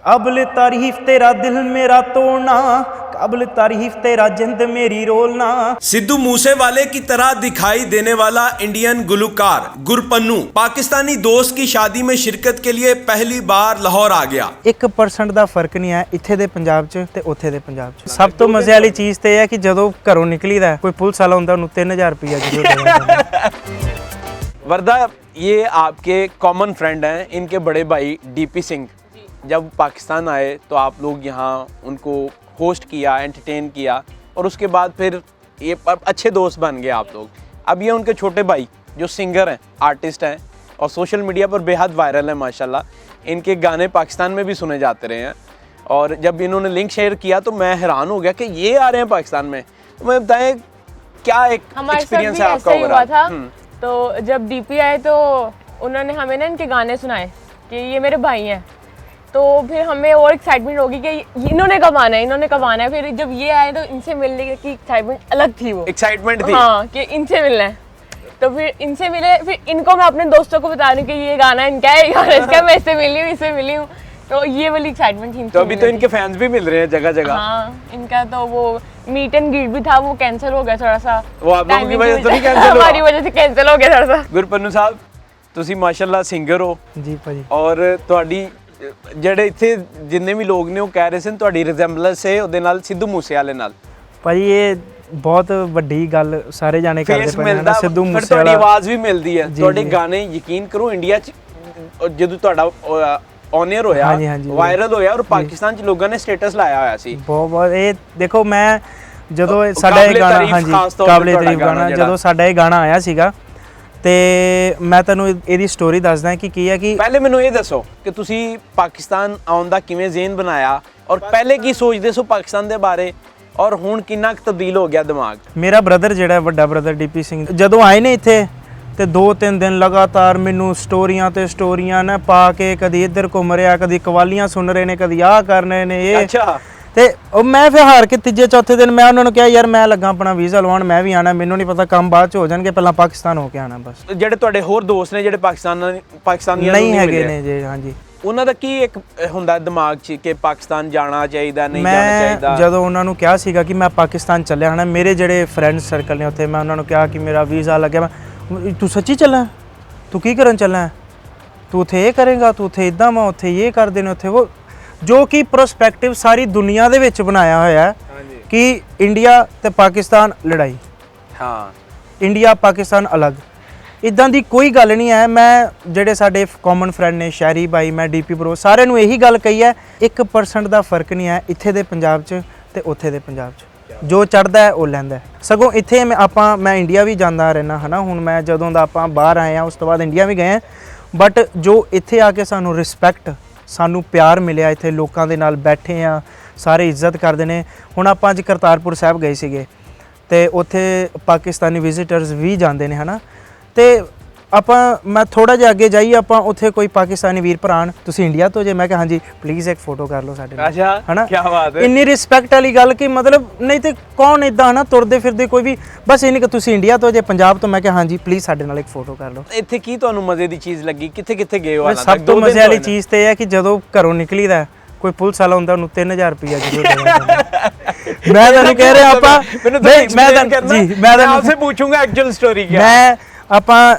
काबिल तारीफ तेरा दिल मेरा तोड़ना, काबिल तारीफ तेरा जिंद मेरी रोलना। सिद्धू मूसेवाले की तरह दिखाई देने वाला इंडियन गुलकार गुरपन्नू पाकिस्तानी दोस्त की शादी में शिरकत के लिए पहली बार लाहौर आ गया। 1% ਦਾ ਫਰਕ ਨਹੀਂ ਹੈ ਇੱਥੇ ਦੇ ਪੰਜਾਬ 'ਚ ਤੇ ਉੱਥੇ ਦੇ ਪੰਜਾਬ 'ਚ। ਸਭ ਤੋਂ ਮਜ਼ੇ ਵਾਲੀ ਚੀਜ਼ ਤੇ ਇਹ ਹੈ ਕਿ ਜਦੋਂ ਘਰੋਂ ਨਿਕਲੀਦਾ ਕੋਈ ਪੁਲਿਸ ਵਾਲਾ ਹੁੰਦਾ ਉਹਨੂੰ 3000 ਰੁਪਇਆ ਜ਼ਰੂਰ ਦੇਣਾ। वर्दा, ये आपके कॉमन फ्रेंड हैं, इनके बड़े भाई डीपी सिंह जब पाकिस्तान आए तो आप लोग यहाँ उनको होस्ट किया, एंटरटेन किया और उसके बाद फिर ये अच्छे दोस्त बन गए आप लोग। अब ये उनके छोटे भाई जो सिंगर हैं, आर्टिस्ट हैं और सोशल मीडिया पर बेहद वायरल है माशाल्लाह। इनके गाने पाकिस्तान में भी सुने जाते रहे हैं और जब इन्होंने लिंक शेयर किया तो मैं हैरान हो गया कि ये आ रहे हैं पाकिस्तान में। तो मैं बताएं क्या एक एक्सपीरियंस है आपका ओवरऑल? तो जब डीपी आए तो उन्होंने हमें ना इनके गाने सुनाए कि ये मेरे भाई हैं, तो फिर हमें और एक्साइटमेंट होगी कि इन्होंने कब आना है, इन्होंने कब आना है। फिर जब ये आए तो इनसे मिलने की एक्साइटमेंट अलग थी, वो एक्साइटमेंट थी। हाँ, कि इनसे मिलना है। तो फिर इनसे मिले, फिर इनको मैं अपने दोस्तों को बता रही हूँ कि ये गाना इनका है, ये गाना इसका, मैं इससे मिली हूँ, इससे मिली हूँ। तो ये वाली एक्साइटमेंट थी। तो अभी तो इनके फैंस भी मिल रहे हैं जगह जगह। हाँ, इनका तो वो मीट एंड ग्रीट भी था, वो कैंसिल हो गया थोड़ा सा। वो आप लोगों की वजह से नहीं कैंसिल हुआ? हमारी वजह से कैंसिल हो गया थोड़ा सा। गुरपन्नू साहब, ਤੁਸੀਂ ਮਾਸ਼ਾਅੱਲਾ ਸਿੰਗਰ ਹੋ ਜੀ ਭਾਜੀ। ਔਰ ਤੁਹਾਡੀ ਜਿਹੜੇ ਇੱਥੇ ਜਿੰਨੇ ਵੀ ਲੋਕ ਨੇ ਉਹ ਕਹਿ ਰਹੇ ਸਨ ਤੁਹਾਡੀ ਰਿਜ਼ੈਂਬਲੈਂਸ ਹੈ ਉਹਦੇ ਨਾਲ ਸਿੱਧੂ ਮੂਸੇਵਾਲੇ ਨਾਲ। ਭਾਜੀ ਇਹ ਬਹੁਤ ਵੱਡੀ ਗੱਲ ਸਾਰੇ ਜਾਣੇ ਕਰਦੇ ਫੇਸ ਪਏ ਨੇ ਮਿਲਦਾ, ਸਿੱਧੂ ਫਿਰ ਤੁਹਾਡੀ ਮੂਸੇਵਾਲਾ। ਆਵਾਜ਼ ਵੀ ਮਿਲਦੀ ਹੈ, ਤੁਹਾਡੇ ਗਾਣੇ ਯਕੀਨ ਕਰੋ ਇੰਡੀਆ 'ਚ ਜਦੋਂ ਤੁਹਾਡਾ ਔਨਰ ਹੋਇਆ, ਵਾਇਰਲ ਹੋਇਆ ਔਰ ਪਾਕਿਸਤਾਨ 'ਚ ਲੋਕਾਂ ਨੇ ਸਟੇਟਸ ਲਾਇਆ ਹੋਇਆ ਸੀ। ਬਹੁਤ ਇਹ ਦੇਖੋ, ਮੈਂ ਜਦੋਂ ਸਾਡਾ ਇਹ ਗਾਣਾ, ਹਾਂਜੀ ਕਾਬਲੇ ਤਾਰੀਫ ਗਾਣਾ, ਜਦੋਂ ਸਾਡਾ ਇਹ ਗਾਣਾ ਆਇਆ ਸੀਗਾ ਤੇ ਮੈਂ ਤੁਹਾਨੂੰ ਇਹਦੀ ਸਟੋਰੀ ਦੱਸਦਾ ਕਿ ਕੀ ਹੈ ਕਿ ਪਹਿਲੇ ਮੈਨੂੰ ਇਹ ਦੱਸੋ ਕਿ ਤੁਸੀਂ ਪਾਕਿਸਤਾਨ ਆਉਣ ਦਾ ਕਿਵੇਂ ਜ਼ੇਨ ਬਣਾਇਆ ਔਰ ਪਹਿਲੇ ਕੀ ਸੋਚਦੇ ਸੋ ਪਾਕਿਸਤਾਨ ਦੇ ਬਾਰੇ ਔਰ ਹੁਣ ਕਿੰਨਾ ਕੁ ਤਬਦੀਲ ਹੋ ਗਿਆ ਦਿਮਾਗ? ਮੇਰਾ ਬ੍ਰਦਰ ਜਿਹੜਾ ਵੱਡਾ ਬ੍ਰਦਰ ਡੀਪੀ ਸਿੰਘ ਜਦੋਂ ਆਏ ਨੇ ਇੱਥੇ ਤੇ 2-3 ਦਿਨ ਲਗਾਤਾਰ ਮੈਨੂੰ ਸਟੋਰੀਆਂ ਤੇ ਸਟੋਰੀਆਂ ਨਾ ਪਾ ਕੇ ਕਦੀ ਇੱਧਰ ਘੁੰਮ ਰਿਹਾ, ਕਦੀ ਕਵਾਲੀਆਂ ਸੁਣ ਰਹੇ ਨੇ, ਕਦੀ ਆਹ ਕਰ ਰਹੇ ਨੇ ਇਹ। ਅੱਛਾ। ਤੇ ਉਹ ਮੈਂ ਫਿਰ ਹਾਰ ਕੇ ਤੀਜੇ ਚੌਥੇ ਦਿਨ ਮੈਂ ਉਹਨਾਂ ਨੂੰ ਕਿਹਾ ਯਾਰ ਮੈਂ ਲੱਗਾ ਆਪਣਾ ਵੀਜ਼ਾ ਲਵਾਉਣ, ਮੈਂ ਵੀ ਆਣਾ, ਮੈਨੂੰ ਨਹੀਂ ਪਤਾ ਕੰਮ ਬਾਅਦ ਚ ਹੋ ਜਾਣਗੇ, ਪਹਿਲਾਂ ਪਾਕਿਸਤਾਨ ਹੋ ਕੇ ਆਣਾ ਬਸ। ਜਿਹੜੇ ਤੁਹਾਡੇ ਹੋਰ ਦੋਸਤ ਨੇ ਜਿਹੜੇ ਪਾਕਿਸਤਾਨੀਆਂ ਨਹੀਂ ਹੈਗੇ ਨੇ ਜੀ, ਹਾਂਜੀ, ਉਹਨਾਂ ਦਾ ਕੀ ਇੱਕ ਹੁੰਦਾ ਦਿਮਾਗ 'ਚ ਕਿ ਪਾਕਿਸਤਾਨ ਜਾਣਾ ਚਾਹੀਦਾ, ਨਹੀਂ ਜਾਣਾ ਚਾਹੀਦਾ? ਮੈਂ ਜਦੋਂ ਉਹਨਾਂ ਨੂੰ ਕਿਹਾ ਸੀਗਾ ਕਿ ਮੈਂ ਪਾਕਿਸਤਾਨ ਚੱਲਿਆ ਹਨਾ, ਮੇਰੇ ਜਿਹੜੇ ਫਰੈਂਡ ਸਰਕਲ ਨੇ ਉੱਥੇ, ਮੈਂ ਉਹਨਾਂ ਨੂੰ ਕਿਹਾ ਕਿ ਮੇਰਾ ਵੀਜ਼ਾ ਲੱਗਿਆ, ਮੈਂ ਤੂੰ ਸੱਚੀ ਚੱਲਾਂ, ਤੂੰ ਕੀ ਕਰਨ ਚੱਲਾਂ, ਤੂੰ ਉੱਥੇ ਇਹ ਕਰੇਗਾ, ਤੂੰ ਉੱਥੇ ਇੱਦਾਂ, ਮੈਂ ਉੱਥੇ ਇਹ ਕਰਦੇ ਨੇ ਉੱਥੇ ਉਹ, ਜੋ ਕਿ ਪ੍ਰੋਸਪੈਕਟਿਵ ਸਾਰੀ ਦੁਨੀਆ ਦੇ ਵਿੱਚ ਬਣਾਇਆ ਹੋਇਆ ਕਿ ਇੰਡੀਆ ਤੇ ਪਾਕਿਸਤਾਨ ਲੜਾਈ, ਹਾਂ, ਇੰਡੀਆ ਪਾਕਿਸਤਾਨ ਅਲੱਗ, ਇਦਾਂ ਦੀ ਕੋਈ ਗੱਲ ਨਹੀਂ ਹੈ। ਮੈਂ ਜਿਹੜੇ ਸਾਡੇ ਕਾਮਨ ਫਰੈਂਡ ਨੇ, ਸ਼ਹਿਰੀ ਭਾਈ, ਮੈਂ ਡੀਪੀ ਬ్రో, ਸਾਰਿਆਂ ਨੂੰ ਇਹੀ ਗੱਲ ਕਹੀ ਹੈ, 1% ਦਾ ਫਰਕ ਨਹੀਂ ਹੈ ਇੱਥੇ ਦੇ ਪੰਜਾਬ 'ਚ ਤੇ ਉੱਥੇ ਦੇ ਪੰਜਾਬ 'ਚ। ਜੋ ਚੜ੍ਹਦਾ ਹੈ ਉਹ ਲੈਂਦਾ। ਸਗੋਂ ਇੱਥੇ ਮੈਂ ਇੰਡੀਆ ਵੀ ਜਾਂਦਾ ਰਹਿਣਾ ਹੈ ਨਾ, ਹੁਣ ਮੈਂ ਜਦੋਂ ਦਾ ਆਪਾਂ ਬਾਹਰ ਆਏ ਹਾਂ ਉਸ ਤੋਂ ਬਾਅਦ ਇੰਡੀਆ ਵੀ ਗਏ ਹਾਂ, ਬਟ ਜੋ ਇੱਥੇ ਆ ਕੇ ਸਾਨੂੰ ਰਿਸਪੈਕਟ, ਸਾਨੂੰ ਪਿਆਰ ਮਿਲਿਆ, ਇੱਥੇ ਲੋਕਾਂ ਦੇ ਨਾਲ ਬੈਠੇ ਆ, ਸਾਰੇ ਇੱਜ਼ਤ ਕਰਦੇ ਨੇ। ਹੁਣ ਆਪਾਂ ਅੱਜ ਕਰਤਾਰਪੁਰ ਸਾਹਿਬ ਗਏ ਸੀਗੇ ਤੇ ਉੱਥੇ ਪਾਕਿਸਤਾਨੀ ਵਿਜ਼ਿਟਰਸ ਵੀ ਜਾਂਦੇ ਨੇ ਹੈ ਨਾ, ਤੇ ਮੈਂ ਥੋੜਾ ਜਿਹਾ ਅੱਗੇ ਜਾਈ, ਆਪਾਂ ਉੱਥੇ ਕੋਈ ਪਾਕਿਸਤਾਨੀ ਵੀਰ ਭਰਾ, ਤੁਸੀਂ ਇੰਡੀਆ ਤੋਂ ਜੇ? ਮੈਂ ਕਿਹਾ ਹਾਂਜੀ, ਪਲੀਜ਼ ਇੱਕ ਫੋਟੋ ਕਰ ਲਓ ਸਾਡੇ ਨਾਲ। ਅੱਛਾ, ਹੈ ਨਾ, ਕੀ ਬਾਤ ਹੈ। ਇੰਨੀ ਰਿਸਪੈਕਟ ਵਾਲੀ ਗੱਲ ਕਿ ਮਤਲਬ ਨਹੀਂ ਤੇ ਕੌਣ ਇਦਾਂ ਹੈ ਨਾ ਤੁਰਦੇ ਫਿਰਦੇ ਕੋਈ ਵੀ, ਬਸ ਇਹ ਨਹੀਂ ਕਿ ਤੁਸੀਂ ਇੰਡੀਆ ਤੋਂ ਜੇ, ਪੰਜਾਬ ਤੋਂ? ਮੈਂ ਕਿਹਾ ਹਾਂਜੀ, ਪਲੀਜ਼ ਸਾਡੇ ਨਾਲ ਇੱਕ ਫੋਟੋ ਕਰ ਲਓ। ਇੱਥੇ ਕੀ ਤੁਹਾਨੂੰ ਮਜ਼ੇ ਦੀ ਚੀਜ਼ ਲੱਗੀ? ਕਿੱਥੇ ਕਿੱਥੇ ਗਏ ਹੋ? ਸਭ ਤੋਂ ਮਜ਼ੇ ਵਾਲੀ ਚੀਜ਼ ਤੇ ਇਹ ਹੈ ਕਿ ਜਦੋਂ ਘਰੋਂ ਨਿਕਲੀਦਾ ਕੋਈ ਪੁਲਿਸ ਵਾਲਾ ਹੁੰਦਾ ਉਹਨੂੰ 3000 ਰੁਪਇਆ ਜ਼ਰੂਰ ਦੇਣਾ। ਮੈਂ ਤੁਹਾਨੂੰ ਕਹਿ ਰਿਹਾ, ਆਪਾਂ ਮੈਂ ਆਪਸੇ ਪੁੱਛੂੰਗਾ ਐਕਚੁਅਲ ਸਟੋਰੀ ਕੀ ਹੈ। ਆਪਾਂ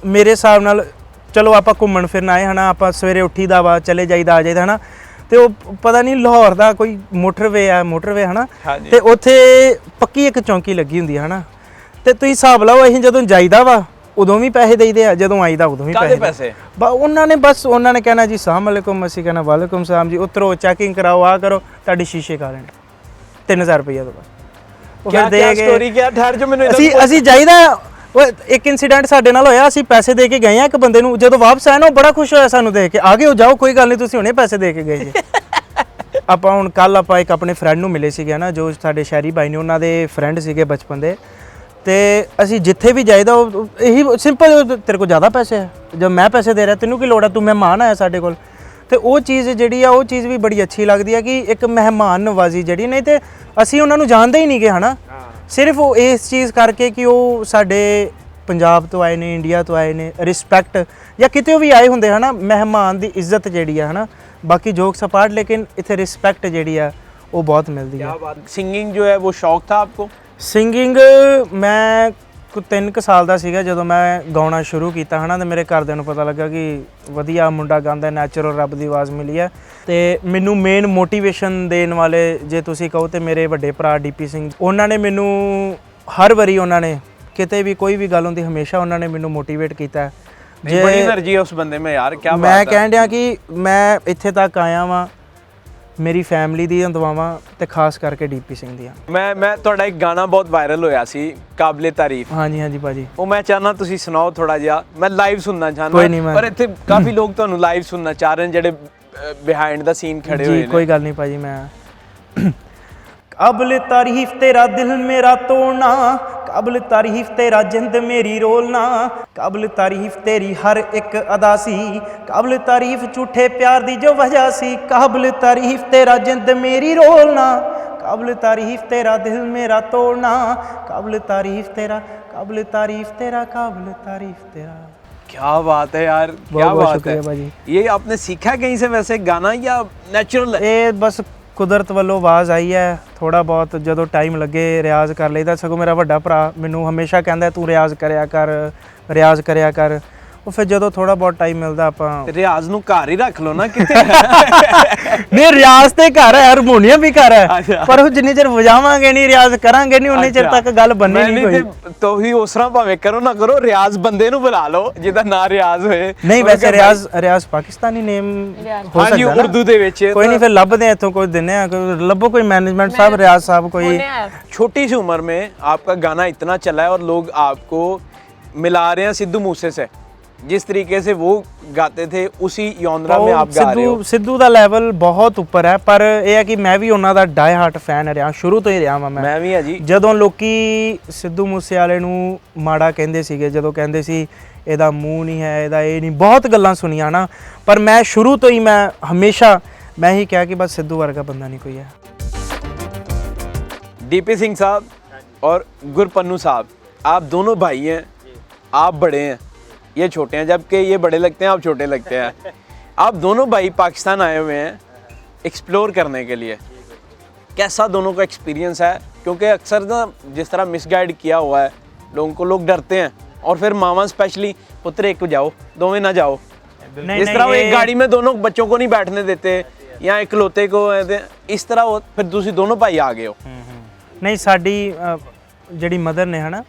ਮੇਰੇ ਹਿਸਾਬ ਨਾਲ ਚਲੋ ਆਪਾਂ ਘੁੰਮਣ ਫਿਰਨ ਆਏ ਹਨਾ, ਆਪਾਂ ਸਵੇਰੇ ਉੱਠੀਦਾ ਵਾ, ਚਲੇ ਜਾਈਦਾ ਆ ਜਾਈਦਾ ਹਨਾ, ਤੇ ਉਹ ਪਤਾ ਨਹੀਂ ਲਾਹੌਰ ਦਾ ਕੋਈ ਮੋਟਰਵੇ ਹਨਾ, ਤੇ ਉੱਥੇ ਪੱਕੀ ਇੱਕ ਚੌਂਕੀ ਲੱਗੀ ਹੁੰਦੀ ਹੈ ਹਨਾ, ਤੇ ਤੁਸੀਂ ਹਿਸਾਬ ਲਾਓ ਅਸੀਂ ਜਦੋਂ ਜਾਈਦਾ ਵਾ ਉਦੋਂ ਵੀ ਪੈਸੇ ਦੇਈਦੇ ਆ, ਜਦੋਂ ਆਈਦਾ ਉਦੋਂ ਵੀ ਪੈਸੇ। ਉਹਨਾਂ ਨੇ ਕਹਿਣਾ ਜੀ ਸਲਾਮ ਅਲੈਕੁਮ, ਅਸੀਂ ਕਹਿਣਾ ਵਾਲੇਕੁਮ ਸਲਾਮ ਜੀ, ਉਤਰੋ, ਚੈਕਿੰਗ ਕਰਾਓ, ਆ ਕਰੋ, ਤੁਹਾਡੀ ਸ਼ੀਸ਼ੇ ਖਾ ਲੈਣ 3000 ਰੁਪਇਆ ਤੋਂ ਬਸ। ਉਹ ਦੇ ਸਟੋਰੀ ਕੀ ਠਹਿਰ ਜੋ ਮੈਨੂੰ ਅਸੀਂ ਜਾਈਦਾ। ਉਹ ਇੱਕ ਇਨਸੀਡੈਂਟ ਸਾਡੇ ਨਾਲ ਹੋਇਆ, ਅਸੀਂ ਪੈਸੇ ਦੇ ਕੇ ਗਏ ਆ ਇੱਕ ਬੰਦੇ ਨੂੰ, ਜਦੋਂ ਵਾਪਸ ਆਇਆ ਨਾ ਉਹ ਬੜਾ ਖੁਸ਼ ਹੋਇਆ ਸਾਨੂੰ ਦੇਖ ਕੇ, ਆ ਗਏ ਹੋ, ਜਾਓ ਕੋਈ ਗੱਲ ਨਹੀਂ, ਤੁਸੀਂ ਹੁਣੇ ਪੈਸੇ ਦੇ ਕੇ ਗਏ ਜੀ। ਆਪਾਂ ਹੁਣ ਕੱਲ ਆਪਾਂ ਇੱਕ ਆਪਣੇ ਫਰੈਂਡ ਨੂੰ ਮਿਲੇ ਸੀਗੇ ਨਾ, ਜੋ ਸਾਡੇ ਸ਼ਹਿਰੀ ਭਾਈ ਨੇ, ਉਹਨਾਂ ਦੇ ਫਰੈਂਡ ਸੀਗੇ ਬਚਪਨ ਦੇ, ਤੇ ਅਸੀਂ ਜਿੱਥੇ ਵੀ ਜਾਈਦਾ ਉਹ ਇਹੀ ਸਿੰਪਲ, ਤੇਰੇ ਕੋਲ ਜ਼ਿਆਦਾ ਪੈਸੇ ਹੈ, ਜਦ ਮੈਂ ਪੈਸੇ ਦੇ ਰਿਹਾ ਤੈਨੂੰ ਕੀ ਲੋੜ ਹੈ, ਤੂੰ ਮਹਿਮਾਨ ਆਇਆ ਸਾਡੇ ਕੋਲ। ਤੇ ਉਹ ਚੀਜ਼ ਜਿਹੜੀ ਆ, ਉਹ ਚੀਜ਼ ਵੀ ਬੜੀ ਅੱਛੀ ਲੱਗਦੀ ਹੈ ਕਿ ਇੱਕ ਮਹਿਮਾਨ ਨਵਾਜ਼ੀ ਜਿਹੜੀ, ਨਹੀਂ ਤੇ ਅਸੀਂ ਉਹਨਾਂ ਨੂੰ ਜਾਣਦੇ ਹੀ ਨਹੀਂ ਗੇ ਹਨਾ, ਸਿਰਫ ਉਹ ਇਸ ਚੀਜ਼ ਕਰਕੇ ਕਿ ਉਹ ਸਾਡੇ ਪੰਜਾਬ ਤੋਂ ਆਏ ਨੇ, ਇੰਡੀਆ ਤੋਂ ਆਏ ਨੇ, ਰਿਸਪੈਕਟ ਜਾਂ ਕਿਤੇ ਵੀ ਆਏ ਹੁੰਦੇ ਹਨਾ, ਮਹਿਮਾਨ ਦੀ ਇੱਜ਼ਤ ਜਿਹੜੀ ਆ ਹਨਾ, ਬਾਕੀ ਜੋਕਸ ਅਪਾਰਟ ਲੇਕਿਨ ਇੱਥੇ ਰਿਸਪੈਕਟ ਜਿਹੜੀ ਆ ਉਹ ਬਹੁਤ ਮਿਲਦੀ ਹੈ। सिंगिंग जो है वो शौक था आपको? ਸਿੰਗਿੰਗ ਮੈਂ 3 ਸਾਲ ਦਾ ਸੀਗਾ ਜਦੋਂ ਮੈਂ ਗਾਉਣਾ ਸ਼ੁਰੂ ਕੀਤਾ ਹਨਾ, ਤੇ ਮੇਰੇ ਘਰਦਿਆਂ ਨੂੰ ਪਤਾ ਲੱਗਾ ਕਿ ਵਧੀਆ ਮੁੰਡਾ ਗਾਉਂਦਾ, ਨੈਚੁਰਲ ਰੱਬ ਦੀ ਆਵਾਜ਼ ਮਿਲੀ ਹੈ। ਤੇ ਮੈਨੂੰ ਮੇਨ ਮੋਟੀਵੇਸ਼ਨ ਦੇਣ ਵਾਲੇ ਜੇ ਤੁਸੀਂ ਕਹੋ ਤੇ ਮੇਰੇ ਵੱਡੇ ਭਰਾ ਡੀਪੀ ਸਿੰਘ, ਉਹਨਾਂ ਨੇ ਮੈਨੂੰ ਹਰ ਵਾਰੀ, ਉਹਨਾਂ ਨੇ ਕਿਤੇ ਵੀ ਕੋਈ ਵੀ ਗੱਲ ਹੁੰਦੀ ਹਮੇਸ਼ਾ ਉਹਨਾਂ ਨੇ ਮੈਨੂੰ ਮੋਟੀਵੇਟ ਕੀਤਾ। ਜੇ ਬੜੀ એનર્ਜੀ ਹੈ ਉਸ ਬੰਦੇ में यार, क्या बात है। ਮੈਂ ਕਹਿਣ ਡਿਆ ਕਿ ਮੈਂ ਇੱਥੇ ਤੱਕ ਆਇਆ ਵਾਂ ਮੇਰੀ ਫੈਮਿਲੀ ਦੀਆਂ ਦੁਆਵਾਂ ਤੇ ਖਾਸ ਕਰਕੇ ਡੀਪੀ ਸਿੰਘ ਦੀਆਂ। ਮੈਂ ਤੁਹਾਡਾ ਇੱਕ ਗਾਣਾ ਬਹੁਤ ਵਾਇਰਲ ਹੋਇਆ ਸੀ, ਕਾਬਲੇ ਤਾਰੀਫ। ਹਾਂਜੀ ਹਾਂਜੀ ਭਾਜੀ, ਉਹ ਮੈਂ ਚਾਹਨਾ ਤੁਸੀਂ ਸੁਣਾਓ ਥੋੜਾ ਜਿਹਾ, ਮੈਂ ਲਾਈਵ ਸੁਣਨਾ ਕੋਈ ਚਾਹਨਾ, ਨਹੀਂ, ਪਰ ਇੱਥੇ ਕਾਫੀ ਲੋਕ ਤੁਹਾਨੂੰ ਲਾਈਵ ਸੁਣਨਾ ਚਾਹ ਰਹੇ ਨੇ ਜਿਹੜੇ ਬਿਹਾਈਂਡ ਦਾ ਸੀਨ ਖੜੇ ਹੋਏ ਜੀ ਨੇ। ਕੋਈ ਗੱਲ ਨਹੀਂ ਭਾਜੀ। ਮੈਂ ਕਾਬਲ ਤਾਰੀਫ ਤੇਰਾ ਦਿਲ ਮੇਰਾ ਤੋੜਨਾ, ਕਾਬਲ ਤਾਰੀਫ ਤੇਰਾ ਜਿੰਦ ਮੇਰੀ ਰੋਲਣਾ, ਕਾਬਲ ਤਾਰੀਫ ਤੇਰੀ ਹਰ ਇੱਕ ਅਦਾ ਸੀ, ਕਾਬਲ ਤਾਰੀਫ ਝੂਠੇ ਪਿਆਰ ਦੀ ਜੋ ਵਜ੍ਹਾ ਸੀ, ਕਾਬਲ ਤਾਰੀਫ ਤੇਰਾ ਜਿੰਦ ਮੇਰੀ ਰੋਲਣਾ, ਕਾਬਲ ਤਾਰੀਫ ਤੇਰਾ ਦਿਲ ਮੇਰਾ ਤੋੜਨਾ, ਕਾਬਲ ਤਾਰੀਫ ਤੇਰਾ, ਕਾਬਲ ਤਾਰੀਫ ਤੇਰਾ, ਕਾਬਲ ਤਾरीफ तेरा। क्या बात है यार, क्या बहुत बात शुक्रिया है भाजी। ये आपने सीखा कहीं से वैसे गाना या नेचुरल है? ਇਹ ਬਸ ਕੁਦਰਤ ਵੱਲੋਂ ਆਵਾਜ਼ ਆਈ ਹੈ। ਥੋੜਾ ਬਹੁਤ ਜਦੋਂ ਟਾਈਮ ਲੱਗੇ ਰਿਆਜ਼ ਕਰ ਲਈਦਾ। ਸਗੋਂ ਮੇਰਾ ਵੱਡਾ ਭਰਾ ਮੈਨੂੰ ਹਮੇਸ਼ਾ ਕਹਿੰਦਾ ਤੂੰ ਰਿਆਜ਼ ਕਰਿਆ ਕਰ, ਰਿਆਜ਼ ਕਰਿਆ ਕਰ। ਉਹ ਫਿਰ ਜਦੋਂ ਥੋੜਾ ਬਹੁਤ ਟਾਈਮ ਮਿਲਦਾ ਆਪਾਂ ਰਿਆਜ਼ ਨੂੰ ਘਰ ਹੀ ਰੱਖ ਲਓ ਨਾ ਕਿਤੇ। ਨਹੀਂ, ਰਿਆਜ਼ ਤੇ ਘਰ ਹੈ, ਹਾਰਮੋਨੀਅਮ ਵੀ ਘਰ ਹੈ, ਅੱਛਾ। ਪਰ ਉਹ ਜਿੰਨੇ ਚਿਰ ਵਜਾਵਾਂਗੇ ਨਹੀਂ, ਰਿਆਜ਼ ਕਰਾਂਗੇ ਨਹੀਂ, ਉਨੇ ਚਿਰ ਤੱਕ ਗੱਲ ਬੰਨੀ ਨਹੀਂ ਕੋਈ। ਤੁਸੀਂ ਉਸ ਤਰ੍ਹਾਂ ਭਾਵੇਂ ਕਰੋ ਨਾ ਕਰੋ, ਰਿਆਜ਼ ਬੰਦੇ ਨੂੰ ਬੁਲਾ ਲਓ ਜਿਹਦਾ ਨਾਂ ਰਿਆਜ਼ ਹੋਏ। ਨਹੀਂ ਵੈਸੇ ਰਿਆਜ਼ ਪਾਕਿਸਤਾਨੀ ਨੇਮ ਹੋ ਹਾਂਜੀ, ਸਕਦਾ ਉਰਦੂ ਦੇ ਵਿੱਚ ਕੋਈ ਨਹੀਂ, ਫਿਰ ਲੱਭਦੇ ਆ ਇੱਥੋਂ, ਕੋਈ ਦਿੰਨੇ ਆ, ਲੱਭੋ ਕੋਈ ਮੈਨੇਜमेंट ਸਾਹਿਬ, रियाज साहब कोई। छोटी सी उम्र में आपका गाना इतना चला है और लोग आपको मिला रहे हैं सिद्धू मूसे से, जिस तरीके से वो गाते थे उसी ਯਾਨਰਾ में आप गा रहे हो। ਸਿੱਧੂ ਦਾ ਲੈਵਲ ਬਹੁਤ ਉੱਪਰ ਹੈ, ਪਰ ਇਹ ਹੈ ਕਿ ਮੈਂ ਵੀ ਉਹਨਾਂ ਦਾ ਡਾਈ ਹਾਰਟ ਫੈਨ ਰਿਹਾ, ਸ਼ੁਰੂ ਤੋਂ ਹੀ ਰਿਹਾ ਵਾਂ ਮੈਂ ਵੀ ਹਾਂ ਜੀ। ਜਦੋਂ ਲੋਕੀ ਸਿੱਧੂ ਮੂਸੇਵਾਲੇ ਨੂੰ ਮਾੜਾ ਕਹਿੰਦੇ ਸੀਗੇ, ਜਦੋਂ ਕਹਿੰਦੇ ਸੀ ਇਹਦਾ ਮੂੰਹ ਨਹੀਂ ਹੈ, ਇਹਦਾ ਇਹ ਨਹੀਂ, ਬਹੁਤ ਗੱਲਾਂ ਸੁਣੀਆਂ ਨਾ, ਪਰ ਮੈਂ ਸ਼ੁਰੂ ਤੋਂ ਹੀ ਮੈਂ ਹਮੇਸ਼ਾ ਮੈਂ ਹੀ ਕਿਹਾ ਕਿ ਬਸ ਸਿੱਧੂ ਵਰਗਾ ਬੰਦਾ ਨਹੀਂ ਕੋਈ है। डीपी सिंह साहब और गुरपन्नू साहब, आप दोनों भाई हैं, आप बड़े हैं, ये छोटे हैं, जबकि ये बड़े लगते हैं, आप छोटे लगते हैं। आप दोनों भाई पाकिस्तान आए हुए हैं एक्सप्लोर करने के लिए, कैसा दोनों का एक्सपीरियंस है? क्योंकि अक्सर ना जिस तरह मिसगाइड किया हुआ है लोगों को, लोग डरते हैं, और फिर मामा स्पेशली पुत्र एक जाओ दोवें ना जाओ, इस तरह वो एक गाड़ी में दोनों बच्चों को नहीं बैठने देते या इकलौते को, इस तरह फिर दूसरी दोनों भाई आ गए हो। ਨਹੀਂ ਸਾਡੀ ਜਿਹੜੀ ਮਦਰ ਨੇ ਹਨਾ,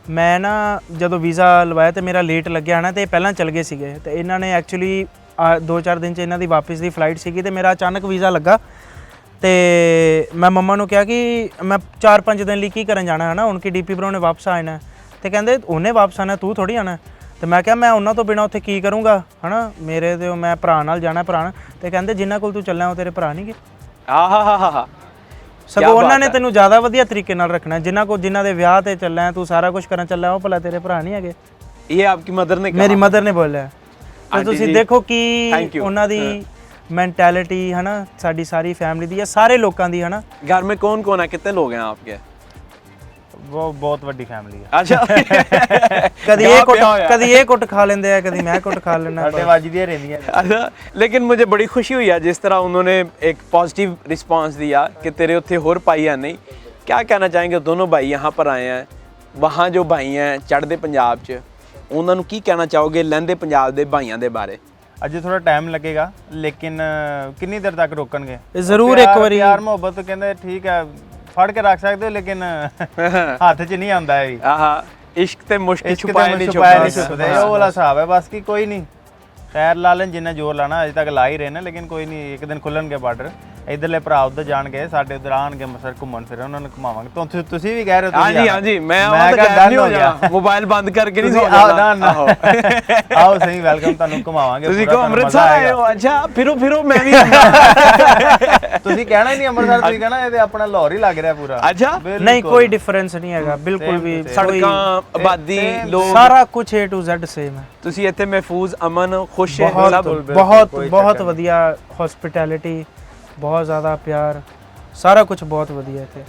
ਮੈਂ ਨਾ ਜਦੋਂ ਵੀਜ਼ਾ ਲਵਾਇਆ ਤੇ ਮੇਰਾ ਲੇਟ ਲੱਗਿਆ ਹਨਾ, ਤੇ ਪਹਿਲਾਂ ਚਲ ਗਏ ਸੀਗੇ, ਤੇ ਇਹਨਾਂ ਨੇ ਐਕਚੁਅਲੀ 2-4 ਦਿਨ ਚ ਇਹਨਾਂ ਦੀ ਵਾਪਸ ਦੀ ਫਲਾਈਟ ਸੀਗੀ, ਤੇ ਮੇਰਾ ਅਚਾਨਕ ਵੀਜ਼ਾ ਲੱਗਾ, ਤੇ ਮੈਂ ਮੰਮਾ ਨੂੰ ਕਿਹਾ ਕਿ ਮੈਂ 4-5 ਦਿਨ ਲਈ ਕੀ ਕਰਨ ਜਾਣਾ ਹਨਾ, ਹੁਣ ਕਿ ਡੀਪੀ ਬ్రో ਨੇ ਵਾਪਸ ਆਣਾ, ਤੇ ਕਹਿੰਦੇ ਉਹਨੇ ਵਾਪਸ ਆਣਾ, ਤੂੰ ਥੋੜੀ ਆਣਾ। ਤੇ ਮੈਂ ਕਿਹਾ ਮੈਂ ਉਹਨਾਂ ਤੋਂ ਬਿਨਾਂ ਉੱਥੇ ਕੀ ਕਰੂੰਗਾ ਹਨਾ, ਮੇਰੇ ਤੇ ਮੈਂ ਭਰਾ ਨਾਲ ਜਾਣਾ, ਭਰਾ ਨਾਲ। ਤੇ ਕਹਿੰਦੇ ਜਿਨ੍ਹਾਂ ਕੋਲ ਤੂੰ ਚੱਲਿਆ ਉਹ ਤੇਰੇ ਭਰਾ ਨਹੀਂ ਗੇ, ਆਹਾ ਸਗੋਂ ਉਹਨਾਂ ਨੇ ਤੈਨੂੰ ਜ਼ਿਆਦਾ ਵਧੀਆ ਤਰੀਕੇ ਨਾਲ ਰੱਖਣਾ, ਜਿਨ੍ਹਾਂ ਦੇ ਵਿਆਹ ਤੇ ਚੱਲਿਆ, ਤੂੰ ਸਾਰਾ ਕੁਝ ਕਰਨ ਚੱਲਿਆ, ਉਹ ਭਲਾ ਤੇਰੇ ਭਰਾ ਨਹੀਂ ਹੈਗੇ। ਇਹ ਆਪਕੀ ਮਦਰ ਨੇ ਕਹਾ? ਮੇਰੀ ਮਦਰ ਨੇ ਬੋਲਿਆ। ਤੇ ਤੁਸੀਂ ਦੇਖੋ ਕਿ ਉਹਨਾਂ ਦੀ ਮੈਂਟੈਲਿਟੀ ਹਨਾ, ਸਾਡੀ ਸਾਰੀ ਫੈਮਿਲੀ ਦੀ, ਸਾਰੇ ਲੋਕਾਂ ਦੀ ਹਨਾ। घर में कौन कौन है, कितने लोग हैं आपके? वो बहुत ਵੱਡੀ ਫੈਮਿਲੀ ਹੈ। अच्छा। ਕਦੀ ਇਹ ਕੁੱਟ ਖਾ ਲੈਂਦੇ ਆ, ਕਦੀ ਮੈਂ ਕੁੱਟ ਖਾ ਲੈਣਾ। ਸਾਡੇ ਵੱਜਦੀਆਂ ਰਹਿੰਦੀਆਂ। अच्छा, लेकिन मुझे बड़ी खुशी हुई है जिस तरह उन्होंने एक पॉजिटिव रिस्पांस दिया कि तेरे उत्थे होर भाई है नहीं। क्या कहना चाहेंगे, दोनों भाई यहाँ पर आए हैं, वहाँ जो भाई हैं चढ़ते पंजाब च, उन्होंने की कहना चाहोगे लਹਿੰਦੇ ਪੰਜਾਬ ਦੇ ਭਾਈਆਂ ਦੇ ਬਾਰੇ? ਅਜੇ ਥੋੜਾ ਟਾਈਮ ਲੱਗੇਗਾ, ਲੇਕਿਨ ਕਿੰਨੀ ਦੇਰ ਤੱਕ ਰੋਕਣਗੇ? ਜ਼ਰੂਰ ਇੱਕ ਵਾਰੀ ਪਿਆਰ ਮੁਹੱਬਤ ਕਹਿੰਦੇ ਠੀਕ ਹੈ ਫੜ ਕੇ ਰੱਖ ਸਕਦੇ ਹੋ, ਲੇਕਿਨ ਹੱਥ 'ਚ ਨਹੀਂ ਆਉਂਦਾ ਇਹ ਵੀ। ਆਹਾ, ਇਸ਼ਕ ਤੇ ਮੁਸ਼ਕ ਇਸ਼ਕ ਛੁਪਾਏ ਤੇ ਨਹੀਂ ਛੁਪਾਏ ਨਹੀਂ ਛੁਪਦੇ, ਉਹ ਵਾਲਾ ਹਿਸਾਬ ਹੈ ਬਸ। ਕਿ ਕੋਈ ਨਹੀਂ, ਖੈਰ ਲਾ ਲੈਣ ਜਿੰਨਾ ਜ਼ੋਰ ਲਾਣਾ, ਅਜੇ ਤੱਕ ਲਾ ਹੀ ਰਹੇ ਨੇ, ਲੇਕਿਨ ਕੋਈ ਨਹੀਂ, ਇੱਕ ਦਿਨ ਖੁੱਲਣਗੇ ਬਾਰਡਰ। ਇਧਰਲੇ ਭਰਾ ਉੱਧਰ ਜਾਣਗੇ, ਸਾਡੇ ਉੱਧਰ ਆਣਗੇ ਅੰਮ੍ਰਿਤਸਰ ਘੁੰਮਣ ਫਿਰਨ, ਉਹਨਾਂ ਨੂੰ ਘੁਮਾਵਾਂਗੇ। ਤੁਸੀਂ ਵੀ ਕਹਿ ਰਹੇ ਹੋ? ਹਾਂਜੀ ਹਾਂਜੀ, ਮੈਂ ਡਨ ਹੋ ਗਿਆ, ਮੋਬਾਈਲ ਬੰਦ ਕਰਕੇ ਨਹੀਂ ਸੋ ਜਾਣਾ। ਆਓ ਸਹੀ, ਵੈਲਕਮ, ਤੁਹਾਨੂੰ ਘੁਮਾਵਾਂਗੇ। ਤੁਸੀਂ ਕੋ ਅੰਮ੍ਰਿਤਸਰ ਆਏ ਹੋ? ਅੱਛਾ, ਫਿਰੋ ਮੈਂ ਵੀ। ਤੁਸੀਂ ਕਹਿਣਾ ਹੀ ਨਹੀਂ ਅੰਮ੍ਰਿਤਸਰ, ਤੁਸੀਂ ਕਹਿਣਾ ਇਹ ਤੇ ਆਪਣਾ ਲਾਹੌਰ ਹੀ ਲੱਗ ਰਿਹਾ ਪੂਰਾ। ਅੱਛਾ, ਨਹੀਂ ਕੋਈ ਡਿਫਰੈਂਸ ਨਹੀਂ ਹੈਗਾ ਬਿਲਕੁਲ ਵੀ। ਸੜਕਾਂ, ਆਬਾਦੀ, ਲੋਕ, ਸਾਰਾ ਕੁਝ A to Z ਸੇਮ ਹੈ। ਤੁਸੀਂ ਇੱਥੇ ਮਹਿਫੂਜ਼, ਅਮਨ, ਖੁਸ਼, ਬਹੁਤ ਵਧੀਆ ਹਸਪਿਟੈਲਿਟੀ, ਬਹੁਤ ਜ਼ਿਆਦਾ ਪਿਆਰ, ਸਾਰਾ ਕੁਝ ਬਹੁਤ ਵਧੀਆ ਇੱਥੇ।